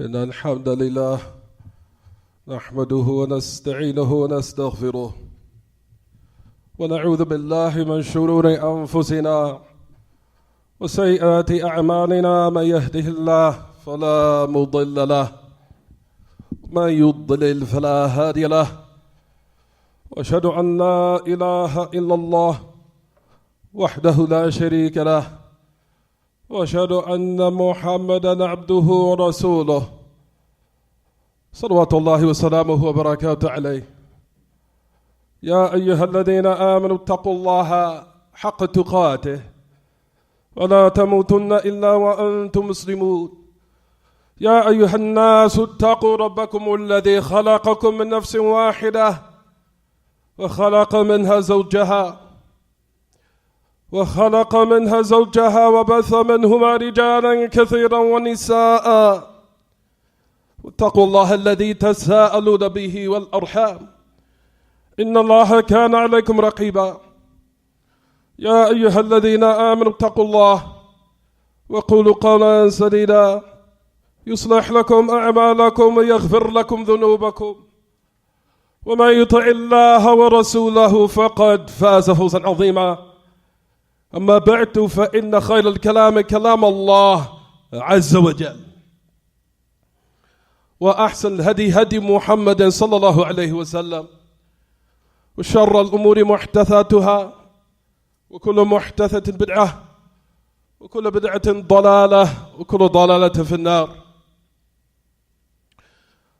إن الحمد لله نحمده ونستعينه ونستغفره ونعوذ بالله من شرور أنفسنا وسيئات أعمالنا. من يهده الله فلا مضل له ومن يضلل فلا هادي له وأشهد أن لا إله إلا الله وحده لا شريك له وأشهد أن محمدا عبده ورسوله صلوات الله وسلامه وبركاته عليه. يا أيها الذين آمنوا اتقوا الله حق تقاته ولا تموتن إلا وأنتم مسلمون. يا أيها الناس اتقوا ربكم الذي خلقكم من نفس واحدة وخلق منها زوجها وبث منهما رجالا كثيرا ونساء. واتقوا الله الذي تساءلون به والأرحام إن الله كان عليكم رقيبا. يا أيها الذين آمنوا اتقوا الله وقولوا قولا سديدا يصلح لكم أعمالكم ويغفر لكم ذنوبكم ومن يطع الله ورسوله فقد فاز فوزا عظيما. أما بعد فإن خير الكلام كلام الله عز وجل وأحسن الهدي هدي محمد صلى الله عليه وسلم وشر الأمور محدثاتها وكل محدثة بدعة وكل بدعة ضلالة وكل ضلالة في النار.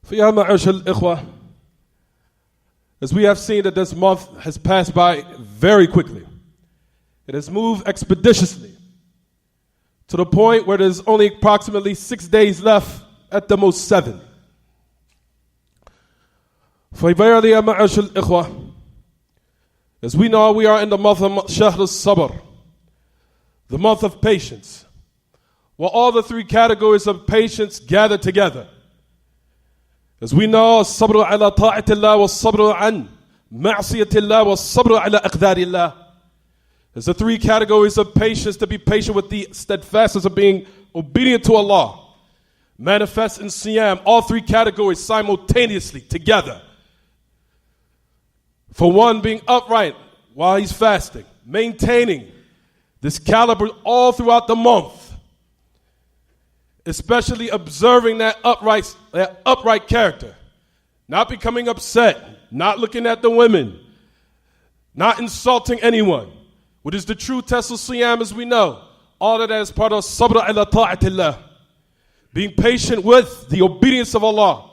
فيا معاشر الإخوة, as we have seen that this month has passed by very quickly. It has moved expeditiously to the point where there's only approximately 6 days left, at the most 7. فَيَبَيَرْلِيَ مَعَشَ الْإِخْوَةِ, as we know, we are in the month of Shahr al-Sabr, the month of patience, where all the 3 categories of patience gather together. As we know, الصبر على طاعة الله والصبر عن معصية الله والصبر على أقدار الله. There's the 3 categories of patience: to be patient with the steadfastness of being obedient to Allah, manifest in Siyam, all 3 categories simultaneously together. For one, being upright while he's fasting, maintaining this caliber all throughout the month, especially observing that upright character, not becoming upset, not looking at the women, not insulting anyone. What is the true test of Siyam, as we know? All of that is part of sabr ala ta'atillah. Being patient with the obedience of Allah.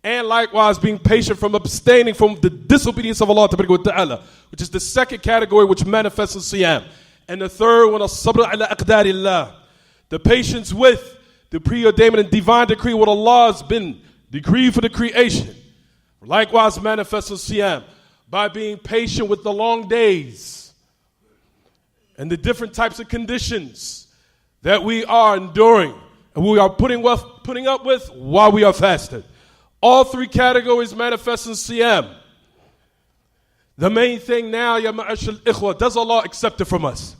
And likewise being patient from abstaining from the disobedience of Allah Ta'ala, which is the second category which manifests in Siyam. And the third one is sabr ala aqdarillah. The patience with the preordainment and divine decree, what Allah has been decreed for the creation. Likewise manifests in Siyam by being patient with the long days and the different types of conditions that we are enduring and we are putting up with while we are fasting. All 3 categories manifest in Siyam. The main thing now, ya ma'ashal ikhwa, does Allah accept it from us?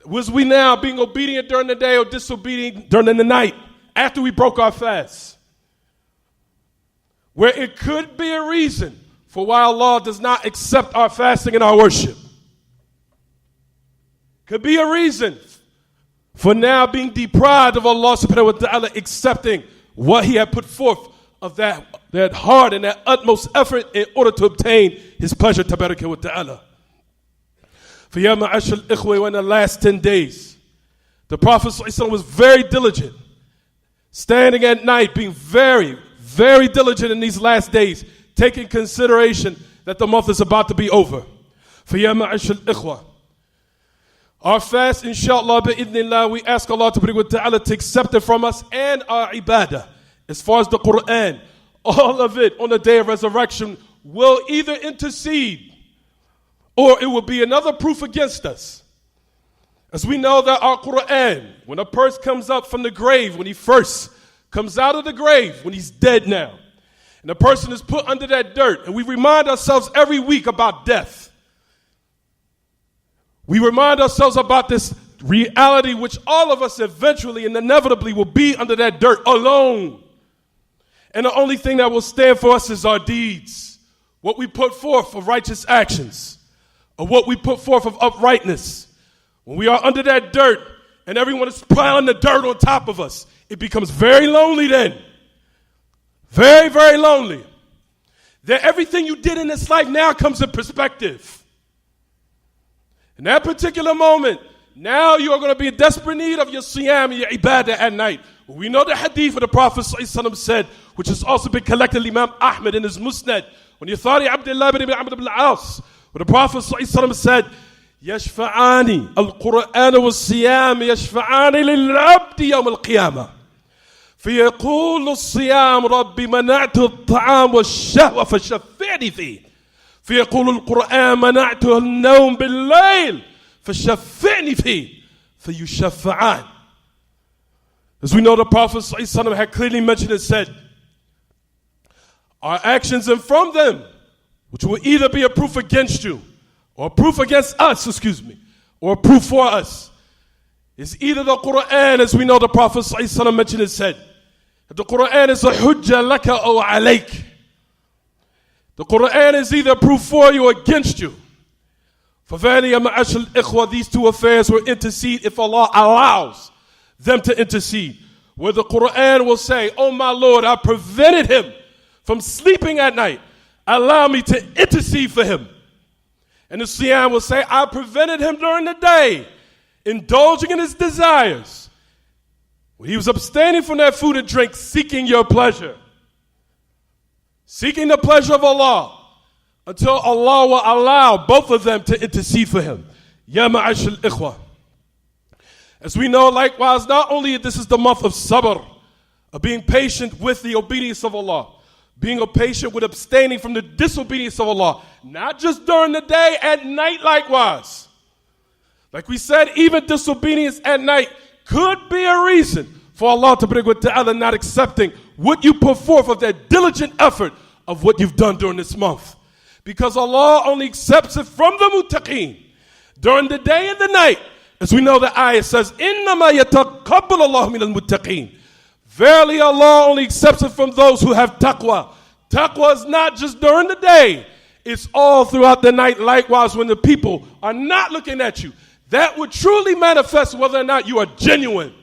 Was we now being obedient during the day or disobedient during the night after we broke our fast? Where it could be a reason for why Allah does not accept our fasting and our worship. Could be a reason for now being deprived of Allah subhanahu wa ta'ala accepting what He had put forth of that hard and that utmost effort in order to obtain His pleasure tabaraka wa ta'ala. For ya ma'ashal ikhwa, in the last 10 days, the Prophet ﷺ was very diligent, standing at night, being very, very diligent in these last days, taking consideration that the month is about to be over. For ya ma'ashal ikhwa, our fast, inshallah, bi'idhnillah, we ask Allah ta'ala to accept it from us, and our ibadah, as far as the Quran, all of it on the day of resurrection will either intercede or it will be another proof against us. As we know that our Quran, when a person comes up from the grave, when he first comes out of the grave, when he's dead now, and the person is put under that dirt, and we remind ourselves every week about death. We remind ourselves about this reality which all of us eventually and inevitably will be under that dirt alone. And the only thing that will stand for us is our deeds. What we put forth of righteous actions, or what we put forth of uprightness. When we are under that dirt and everyone is piling the dirt on top of us, it becomes very lonely then. Very, very lonely. That everything you did in this life now comes in perspective. In that particular moment, now you are going to be in desperate need of your siyam and your ibadah at night. We know the hadith of the Prophet ﷺ said, which has also been collected Imam Ahmed in his Musnad, when you thought Abdullah ibn Amr ibn al-As, where the Prophet ﷺ said, يشفعاني القرآن والصيام يشفعاني للعبد يوم القيامة فيقول الصيام ربي منعت الطعام والشهوة فشفعني فيه فيقول القرآن منعت النوم بالليل فشفعني فيه فيشفعان. As we know, the Prophet ﷺ had clearly mentioned and said, our actions and from them, which will either be a proof against you, or a proof against us, or a proof for us, is either the Quran, as we know the Prophet ﷺ mentioned and said, that the Quran is a hujjah laka or alayk. The Quran is either proof for you or against you. For verily, ma'ashal ikhwa, these two affairs will intercede if Allah allows them to intercede. Where the Quran will say, oh my Lord, I prevented him from sleeping at night. Allow me to intercede for him. And the Siyam will say, I prevented him during the day, indulging in his desires. When he was abstaining from that food and drink, seeking your pleasure. Seeking the pleasure of Allah. Until Allah will allow both of them to intercede for him. Ya ma'ashal ikhwa. As we know, likewise, not only this is the month of sabr, of being patient with the obedience of Allah, being patient with abstaining from the disobedience of Allah, not just during the day, at night likewise. Like we said, even disobedience at night could be a reason for Allah to not accepting what you put forth of that diligent effort of what you've done during this month. Because Allah only accepts it from the muttaqeen during the day and the night. As we know, the ayah says, إِنَّمَا يَتَقَبَّلُ اللَّهُ مِنَ الْمُتَّقِينَ. Verily, Allah only accepts it from those who have taqwa. Taqwa is not just during the day. It's all throughout the night. Likewise, when the people are not looking at you, that would truly manifest whether or not you are genuine.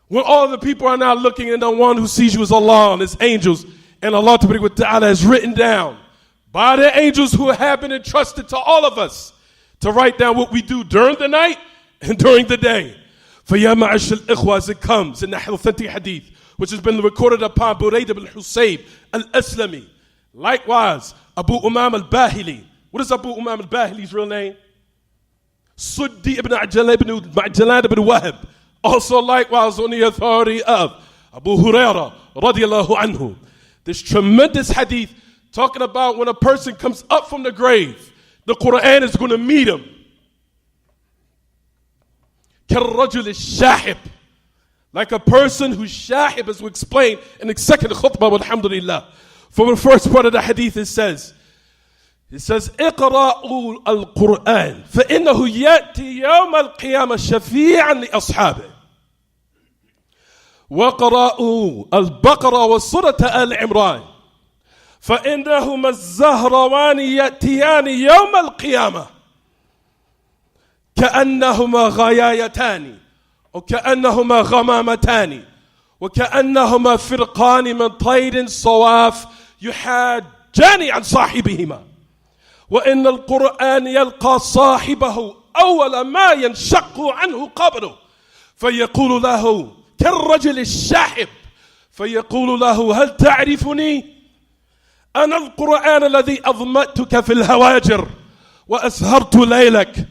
When all the people are not looking, and the one who sees you is Allah and His angels, and Allah Ta'ala has written down by the angels who have been entrusted to all of us to write down what we do during the night and during the day. For ya ma'ashal ikhwa, as it comes in the authentic hadith, which has been recorded upon Burayd ibn Husayb al-Aslami. Likewise, Abu Umam al-Bahili. What is Abu Umam al-Bahili's real name? Suddi ibn Ma'jalan ibn Wahab. Also likewise on the authority of Abu Hurairah radiallahu anhu. This tremendous hadith talking about when a person comes up from the grave, the Quran is going to meet him. كالرجل الشاحب, like a person who's shahib, as we explained in the second khutbah, alhamdulillah. For the first part of the hadith it says اقرأوا القرآن فإنه يأتي يوم القيامة شفيعا لأصحابه وقرأوا البقرة وسورة آل عمران فإنهما الزهروان يأتيان يوم القيامة كأنهما غيايتان وكأنهما غمامتان وكأنهما فرقان من طير صواف يحاجان عن صاحبهما وإن القرآن يلقى صاحبه أول ما ينشق عنه قبره فيقول له كالرجل الشاحب فيقول له هل تعرفني؟ أنا القرآن الذي أظمأتك في الهواجر وأسهرت ليلك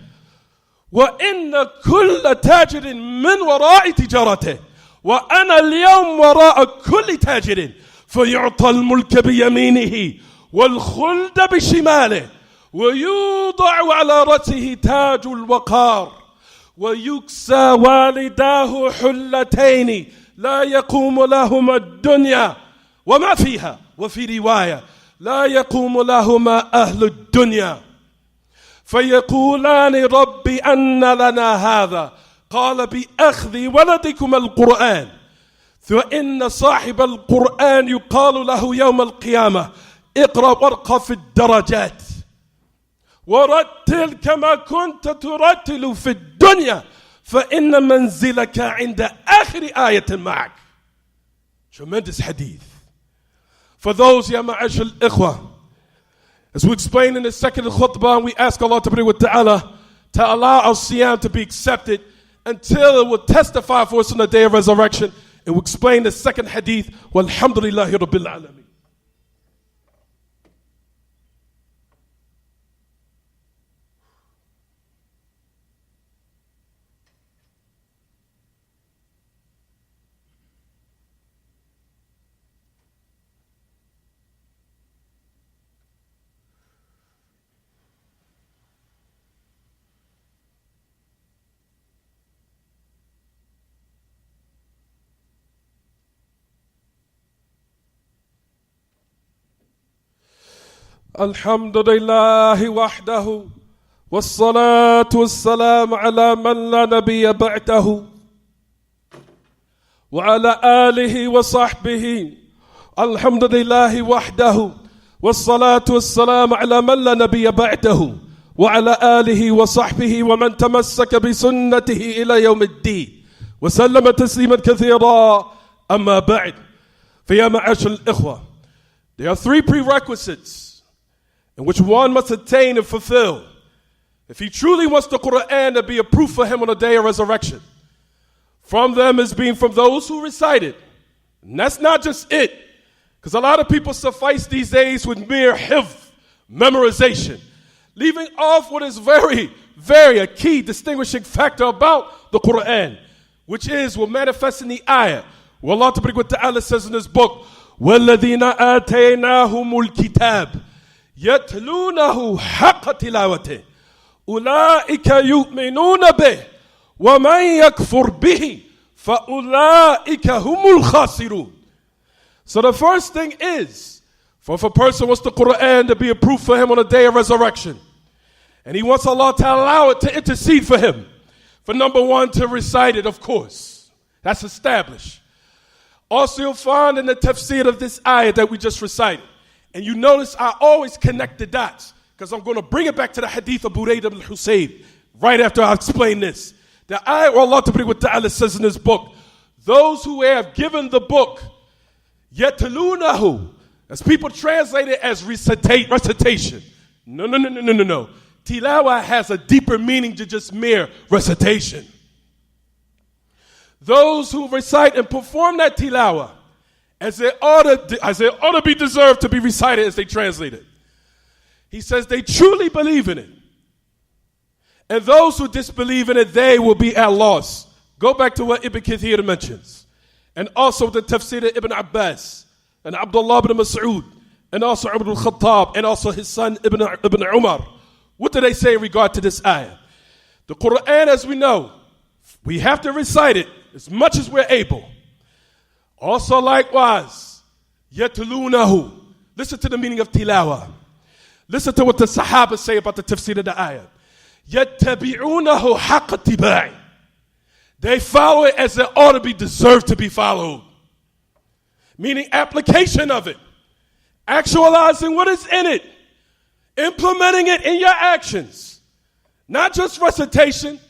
وإن كل تاجر من وراء تجارته وأنا اليوم وراء كل تاجر فيعطى الملك بيمينه والخلد بشماله ويوضع على رأسه تاج الوقار ويكسى والداه حلتين لا يقوم لهما الدنيا وما فيها وفي رواية لا يقوم لهما أهل الدنيا فيقولان ربي أن لنا هذا قال بأخذ ولدكم القرآن فإن صاحب القرآن يقال له يوم القيامة اقرأ وارقى في الدرجات ورتل كما كنت ترتل في الدنيا فإن منزلك عند آخر آية معك. Tremendous hadith. For those, ya ma'ashal ikhwa, as we explained in the second khutbah, we ask Allah ta'ala to allow our siyam to be accepted until it will testify for us on the day of resurrection. And we explain the second hadith, walhamdulillahi rabbil alameen. الحمد لله وحده والصلاة والسلام على من لا نبي بعده وعلى آله وصحبه. الحمد لله وحده والصلاة والسلام على من لا نبي بعده وعلى آله وصحبه ومن تمسك بسنته إلى يوم الدين وسلم تسليما كثيرا. أما بعد فيا معاشر الإخوة, there are three prerequisites in which one must attain and fulfill if he truly wants the Quran to be a proof for him on the day of resurrection. From them is being from those who recite it. And that's not just it, because a lot of people suffice these days with mere hifz, memorization, leaving off what is very, very a key distinguishing factor about the Quran, which is what manifests in the ayah. Where Allah Ta'ala says in His book, وَالَّذِينَ آتَيْنَاهُمُ الْكِتَابِ يتلونه حق تلاوته أولئك يؤمنون به ومن يكفر به فأولئك هم الخاسرون. So the first thing is, for if a person wants the Quran to be a proof for him on the day of resurrection, and he wants Allah to allow it to intercede for him, for number one, to recite it, of course. That's established. Also, you'll find in the tafsir of this ayah that we just recited, and you notice I always connect the dots because I'm going to bring it back to the hadith of Burayd ibn Husayb right after I explain this. The ayah where Allah Ta'ala says in His book, those who have given the book, yatalunahu, as people translate it as recitation. No. Tilawa has a deeper meaning than just mere recitation. Those who recite and perform that tilawa, as they ought to be deserved to be recited as they translate it. He says they truly believe in it. And those who disbelieve in it, they will be at loss. Go back to what Ibn Kathir mentions. And also the tafsir of Ibn Abbas, and Abdullah ibn Mas'ud, and also Ibn al-Khattab, and also his son Ibn Umar. What do they say in regard to this ayah? The Quran, as we know, we have to recite it as much as we're able. Also likewise, yatlunahu. Listen to the meaning of tilawa. Listen to what the Sahaba say about the tafsir of the ayah. Yattabi'unahu haqqa tibai. They follow it as it ought to be deserved to be followed. Meaning application of it. Actualizing what is in it. Implementing it in your actions. Not just recitation.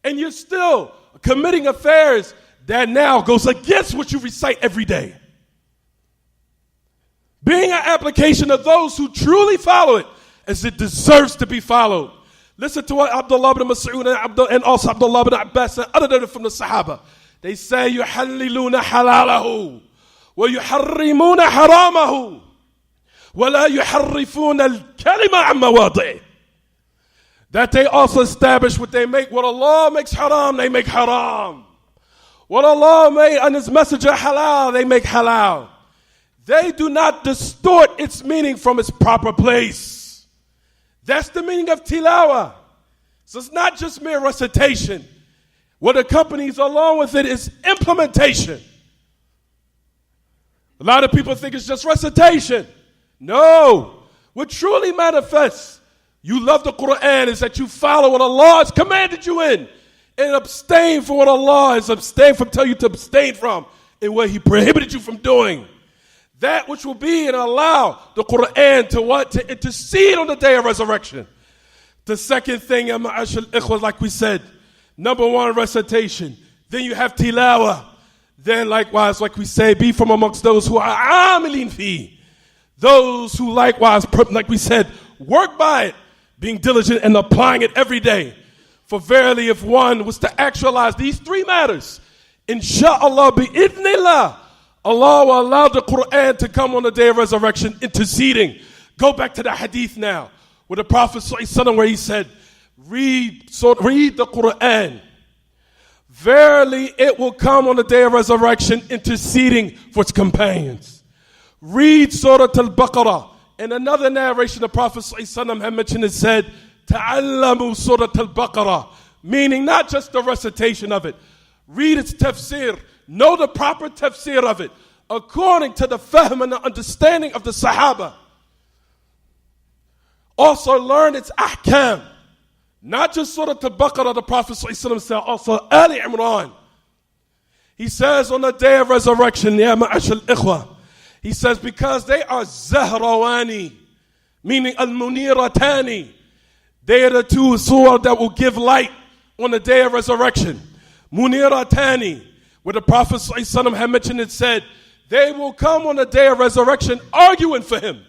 And you're still committing affairs that now goes against what you recite every day. Being an application of those who truly follow it as it deserves to be followed. Listen to what Abdullah ibn Mas'ud and also Abdullah ibn Abbas and other from the Sahaba. They say, يُحَلِّلُونَ حَلَالَهُ وَيُحَرِّمُونَ حَرَامَهُ وَلَا يُحَرِّفُونَ الْكَلِمَ عَنْ مَوَاضِعِهِ. That they also establish what Allah makes haram, they make haram. What Allah made and His messenger halal, they make halal. They do not distort its meaning from its proper place. That's the meaning of tilawa. So it's not just mere recitation. What accompanies along with it is implementation. A lot of people think it's just recitation. No. What truly manifests, you love the Quran, is that you follow what Allah has commanded you in. And abstain from what Allah has abstained from, tell you to abstain from. and what he prohibited you from doing. That which will be and allow the Quran to what? To intercede on the day of resurrection. The second thing, like we said, number one, recitation. Then you have tilawah. Then likewise, like we say, be from amongst those who are amilin fi. Those who likewise, like we said, work by it, being diligent and applying it every day. For verily, if one was to actualize these three matters, insha'Allah, bi'idhnillah, Allah will allow the Quran to come on the day of resurrection, interceding. Go back to the hadith now, where the Prophet ﷺ, where he said, read the Quran. Verily, it will come on the day of resurrection, interceding for its companions. Read Surah Al-Baqarah. In another narration, the Prophet ﷺ had mentioned and said, Ta'allamu Surah Al-Baqarah, meaning not just the recitation of it. Read its tafsir. Know the proper tafsir of it, according to the fahm and the understanding of the Sahaba. Also learn its ahkam. Not just Surah Al-Baqarah, the Prophet ﷺ said, also Ali Imran. He says on the day of resurrection, Ya ma'ashal ikhwa, he says, because they are Zahrawani, meaning Al-Muniratani. They are the two surah that will give light on the day of resurrection. Muniratani, where the Prophet ﷺ had mentioned and said, they will come on the day of resurrection arguing for him.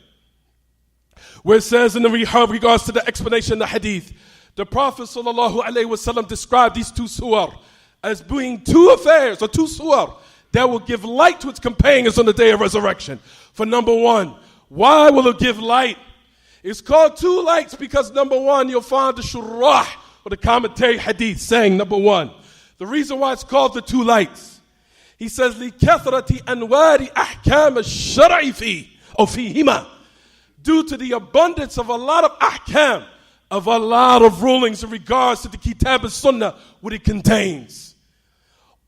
Where it says in the regards to the explanation of the hadith, the Prophet ﷺ described these two surah as being two affairs or two surah that will give light to its companions on the day of resurrection. For number one, why will it give light? It's called two lights because number one, you'll find the shurrah or the commentary hadith saying number one. The reason why it's called the two lights. He says, لِكَثْرَةِ أَنْوَارِ أَحْكَامَ الشَّرْعِ فِي أو فِيهِمَا. Due to the abundance of a lot of ahkam, of a lot of rulings in regards to the Kitab and Sunnah, what it contains.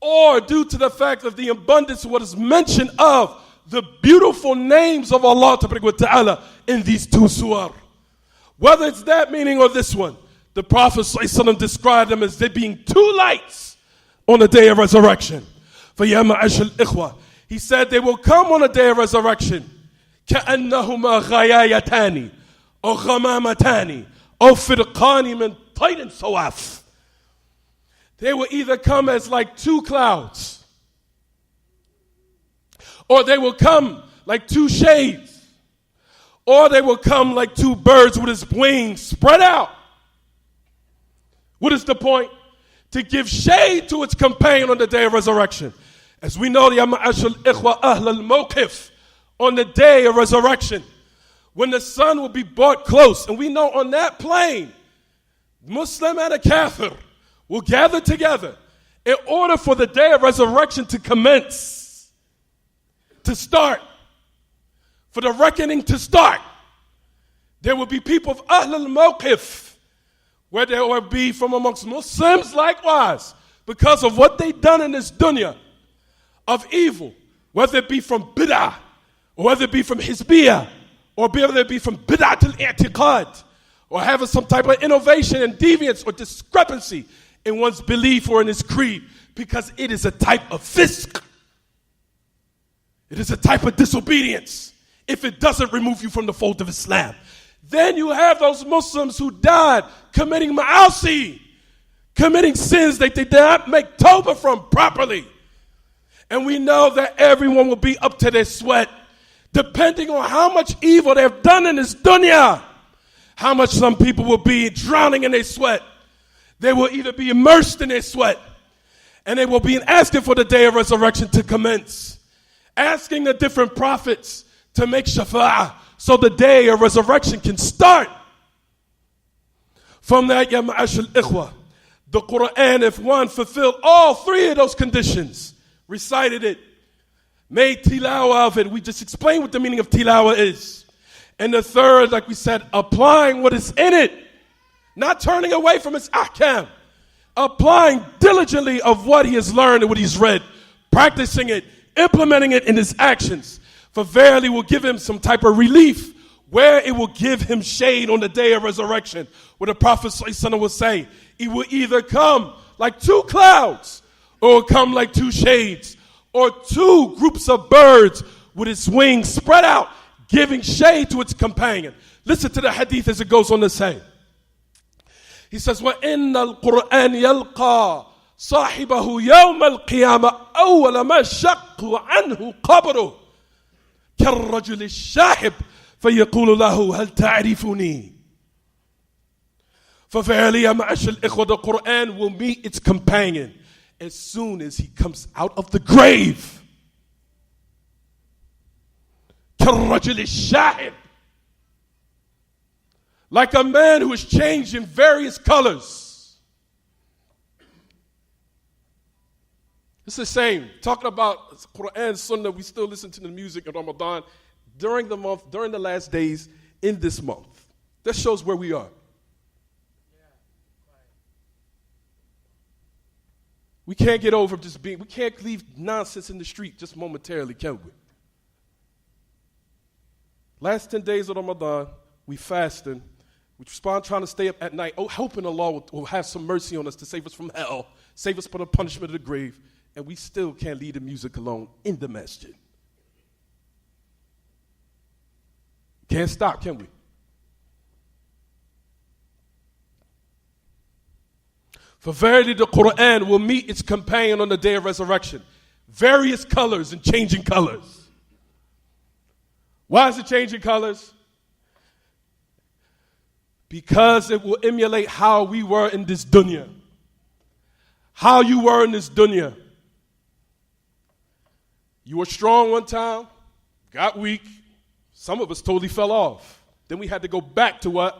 Or due to the fact of the abundance of what is mentioned of the beautiful names of Allah Ta'ala in these two surah. Whether it's that meaning or this one, the Prophet ﷺ described them as they being two lights on the day of resurrection. For ya ma'ashal ikhwa, he said they will come on the day of resurrection. كَأَنَّهُمَا غَيَايَتَانِ أو غَمَامَتَانِ أو فِرْقَانِ مِنْ طَيْرٍ صَوَافٍ. They will either come as like two clouds, or they will come like two shades, or they will come like two birds with his wings spread out. What is the point? To give shade to its companion on the day of resurrection. As we know, ya ma'ashal ikhwa ahl al-mawqif, on the day of resurrection, when the sun will be brought close, and we know on that plane, Muslim and a Kafir will gather together in order for the day of resurrection to commence, to start, for the reckoning to start. There will be people of Ahl al-Mawqif, where there will be from amongst Muslims likewise, because of what they've done in this dunya of evil, whether it be from bid'ah, or whether it be from hizbiyah, or whether it be from bid'ah al-i'tiqad, or having some type of innovation and deviance or discrepancy in one's belief or in his creed, because it is a type of fisk. It is a type of disobedience if it doesn't remove you from the fold of Islam. Then you have those Muslims who died committing ma'asi, committing sins that they did not make tawbah from properly. And we know that everyone will be up to their sweat, depending on how much evil they have done in this dunya. How much some people will be drowning in their sweat. They will either be immersed in their sweat, and they will be asking for the day of resurrection to commence, asking the different prophets to make shafa'ah so the day of resurrection can start. From that, ya ma'ashal ikhwa, the Quran, if one fulfilled all three of those conditions, recited it, made tilawah of it. We just explained what the meaning of tilawah is. And the third, like we said, applying what is in it. Not turning away from its ahkam. Applying diligently of what he has learned and what he's read. Practicing it, implementing it in his actions. For verily will give him some type of relief, where it will give him shade on the day of resurrection. Where the Prophet ﷺ will say, it will either come like two clouds, or come like two shades, or two groups of birds with its wings spread out, giving shade to its companion. Listen to the hadith as it goes on to say. He says, وَإِنَّ الْقُرْآنِ يَلْقَى صَاحِبَهُ يَوْمَ الْقِيَامَةِ أَوَّلَ مَا شَقُّ عَنْهُ قَبْرُهُ كَالرَّجُلِ الشَّاحِبِ فَيَقُولُ لَهُ هَلْ تَعْرِفُنِي. For verily, ya ma'ashar al-ikhwa, the Quran will meet its companion as soon as he comes out of the grave. كَالرَّجُلِ الشَّاحِبِ, like a man who is changed in various colors. It's the same. Talking about Quran, Sunnah, we still listen to the music in Ramadan during the month, during the last days in this month. That shows where we are. We can't get over just being, we can't leave nonsense in the street just momentarily, can we? Last 10 days of Ramadan, we fasting. We respond trying to stay up at night, hoping Allah will have some mercy on us to save us from hell, save us from the punishment of the grave, and we still can't leave the music alone in the masjid. Can't stop, can we? For verily the Quran will meet its companion on the day of resurrection. Various colors and changing colors. Why is it changing colors? Because it will emulate how we were in this dunya. How you were in this dunya. You were strong one time, got weak. Some of us totally fell off. Then we had to go back to what?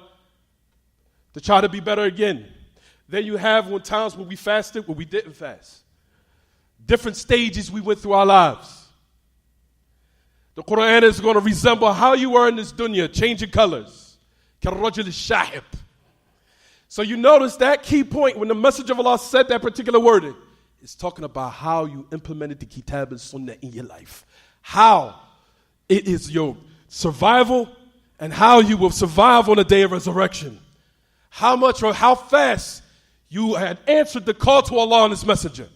To try to be better again. Then you have times when we fasted, when we didn't fast. Different stages we went through our lives. The Quran is going to resemble how you were in this dunya, changing colors. كَالرَّجُلِ الشَّاحِبِ. So you notice that key point when the Messenger of Allah said that particular wording. It's talking about how you implemented the Kitab and Sunnah in your life. How it is your survival and how you will survive on the day of resurrection. How much or how fast you had answered the call to Allah and His Messenger.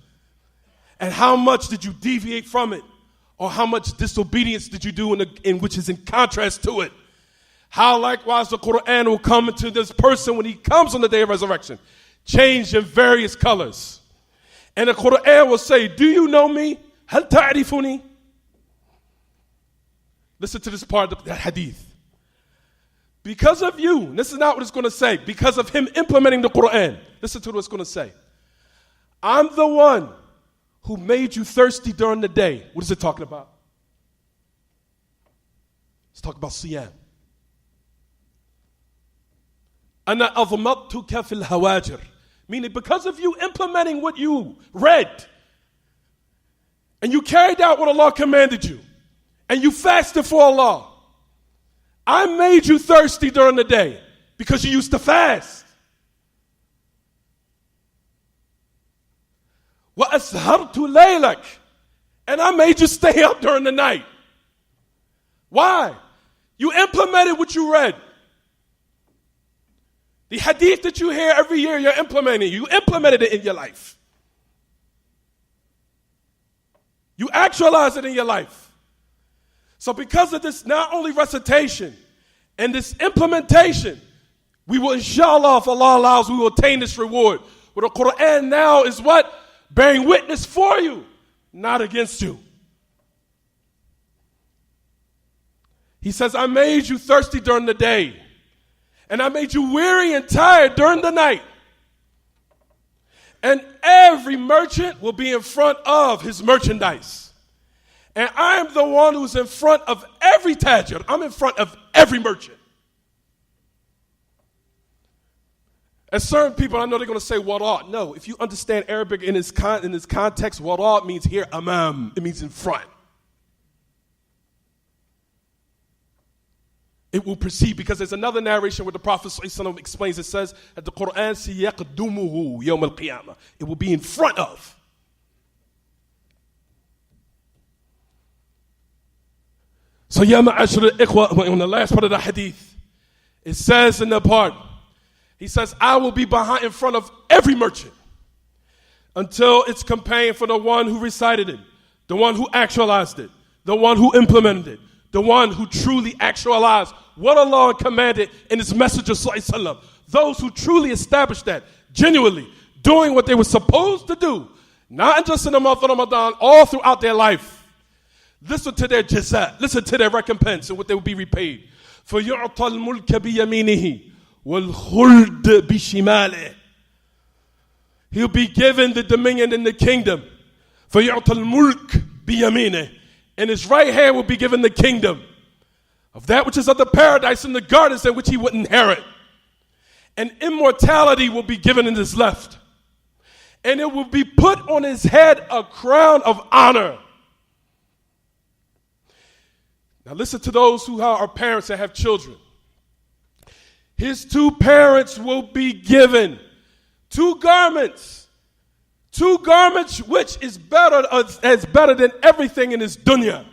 And how much did you deviate from it? Or how much disobedience did you do in which is in contrast to it? How likewise the Quran will come into this person when he comes on the day of resurrection, changed in various colors. And the Quran will say, do you know me? هل تعرفني? Listen to this part of the hadith. Because of you, this is not what it's going to say, because of him implementing the Quran, listen to what it's going to say. I'm the one who made you thirsty during the day. What is it talking about? It's talking about siyam. أَنَا أَضْمَضْتُكَ فِي الْهَوَاجِرِ. Meaning because of you implementing what you read, and you carried out what Allah commanded you, and you fasted for Allah, I made you thirsty during the day because you used to fast. وَأَسْهَرْتُ لَيْلَكَ. And I made you stay up during the night. Why? You implemented what you read. The hadith that you hear every year, you're implementing. You implemented it in your life. You actualize it in your life. So because of this, not only recitation and this implementation, we will, inshallah, if Allah allows, we will attain this reward. But the Quran now is what? Bearing witness for you, not against you. He says, I made you thirsty during the day, and I made you weary and tired during the night. And every merchant will be in front of his merchandise. And I am the one who's in front of every tajir. I'm in front of every merchant. And certain people, I know they're going to say wara. No, if you understand Arabic in its context, wara means here amam. It means in front. It will proceed because there's another narration where the Prophet ﷺ explains, it says that the Quran siyaqdumuhu yawm al-qiyamah. It will be in front of. So ya ma'ashar al-ikhwa, on the last part of the hadith, it says in the part, he says, I will be behind in front of every merchant until its companion for the one who recited it. the one who actualized it, the one who implemented it, the one who truly actualized what Allah commanded in His Messenger Sallallahu Alaihi Wasallam. Those who truly established that, genuinely doing what they were supposed to do, not just in the month of Ramadan, all throughout their life. Listen to their jaza, listen to their recompense and what they will be repaid. فَيُعْطَى الْمُلْكَ بِيَمِينِهِ وَالْخُلْدَ بِشِمَالِهِ. He'll be given the dominion in the kingdom. فَيُعْطَى الْمُلْكَ بِيَمِينِهِ. And his right hand will be given the kingdom of that which is of the paradise and the gardens in which he would inherit. And immortality will be given in his left. And it will be put on his head a crown of honor. Now listen to those who are parents that have children. His two parents will be given two garments which is better than everything in his dunya.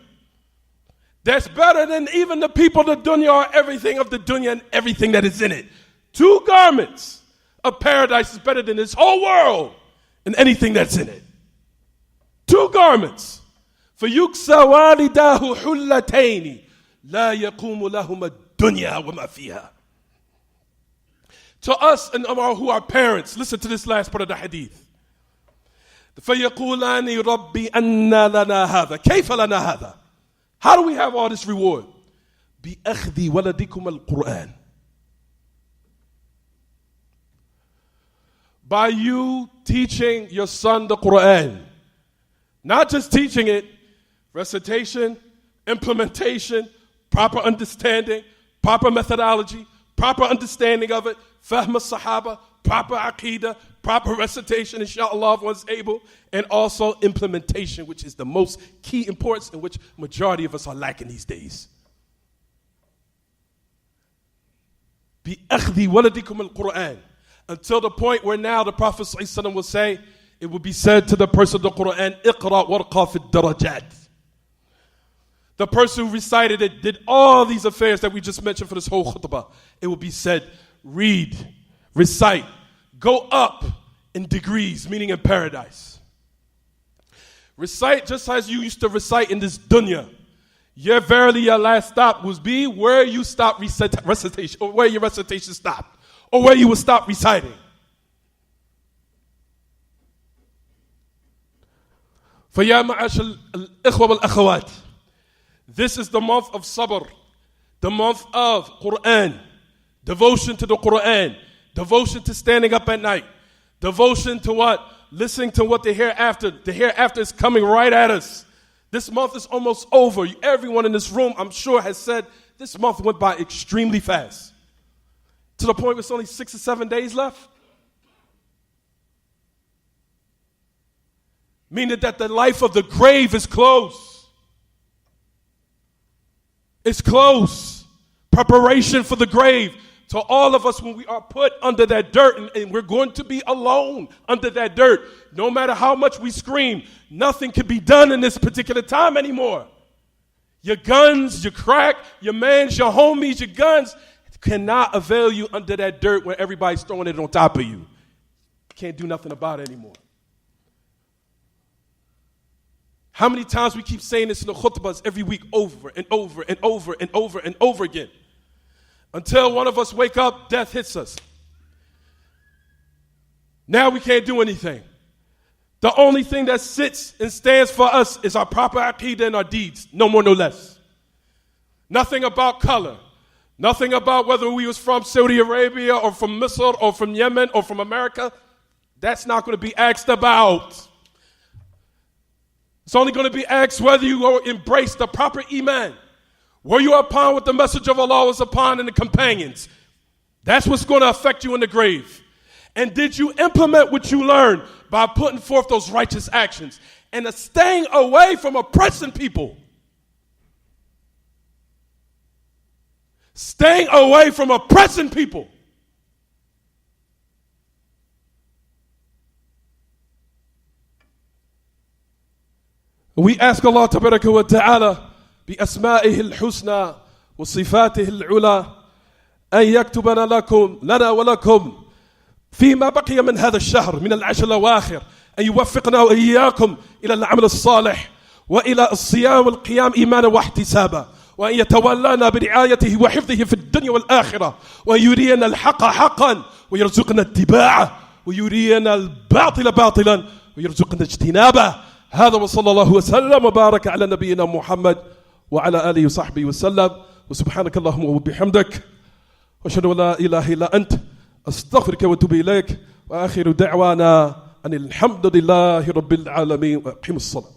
That's better than even the people of the dunya or everything of the dunya and everything that is in it. Two garments of paradise is better than this whole world and anything that's in it. Two garments. فَيُكْسَى وَالِدَاهُ حُلَّتَيْنِ لَا يَقُومُ لَهُمَا الدُّنْيَا وَمَا فِيهَا. To us and who are parents, listen to this last part of the hadith. فَيَقُولَانِ رَبِّي أَنَّا لَنَا هَذَا كَيْفَ لَنَا هَذَا. How do we have all this reward? بِأَخْذِ وَلَدِكُمَ الْقُرْآنِ. By you teaching your son the Quran. Not just teaching it, recitation, implementation, proper understanding, proper methodology, proper understanding of it, fahm al-sahaba, proper aqidah, proper recitation, inshallah, if one's able, and also implementation, which is the most key importance in which majority of us are lacking these days. بِأَخْذِ وَلَدِكُمُ الْقُرْآنِ. Until the point where now the Prophet ﷺ will say, it will be said to the person of the Quran, اقرأ وارقى في الدرجات. The person who recited it did all these affairs that we just mentioned for this whole khutbah. It will be said, read, recite, go up in degrees, meaning in paradise. Recite just as you used to recite in this dunya. Verily your last stop will be where you stop recitation, or where your recitation stopped, or where you will stop reciting. فَيَا مَعَاشَ الْإِخْوَةِ وَالْأَخَوَاتِ. This is the month of sabr, the month of Quran, devotion to the Quran, devotion to standing up at night, devotion to what? Listening to what the hereafter. The hereafter is coming right at us. This month is almost over. Everyone in this room, I'm sure, has said this month went by extremely fast. To the point where it's only 6 or 7 days left. Meaning that the life of the grave is close. It's close. Preparation for the grave. To all of us when we are put under that dirt and we're going to be alone under that dirt. No matter how much we scream, nothing can be done in this particular time anymore. Your guns, your crack, your mans, your homies, your guns cannot avail you under that dirt where everybody's throwing it on top of you. Can't do nothing about it anymore. How many times we keep saying this in the khutbahs every week over and over and over and over and over again. Until one of us wake up, death hits us. Now we can't do anything. The only thing that sits and stands for us is our proper aqidah and our deeds. No more, no less. Nothing about color. Nothing about whether we was from Saudi Arabia or from Misr or from Yemen or from America. That's not going to be asked about. It's only going to be asked whether you will embrace the proper iman. Were you upon what the message of Allah was upon and the companions? That's what's going to affect you in the grave. And did you implement what you learned by putting forth those righteous actions and staying away from oppressing people? Staying away from oppressing people. We ask Allah tabaraka wa ta'ala بأسمائه الحسنى وصفاته العلى أن يكتبنا لنا ولكم فيما بقي من هذا الشهر من العشر الأواخر أن يوفقنا وإياكم إلى العمل الصالح وإلى الصيام والقيام إيمانا واحتسابا، وأن يتولانا برعايته وحفظه في الدنيا والآخرة، وأن يرينا الحق حقا ويرزقنا اتباعه، ويرينا الباطل باطلا ويرزقنا اجتنابه. هذا وصلى الله وسلم وبارك على نبينا محمد وعلى آله وصحبه وسلم. وسبحانك اللهم وبحمدك، وأشهد أن لا إله إلا أنت، أستغفرك وأتوب إليك، وآخر دعوانا أن الحمد لله رب العالمين، وأقيموا الصلاة.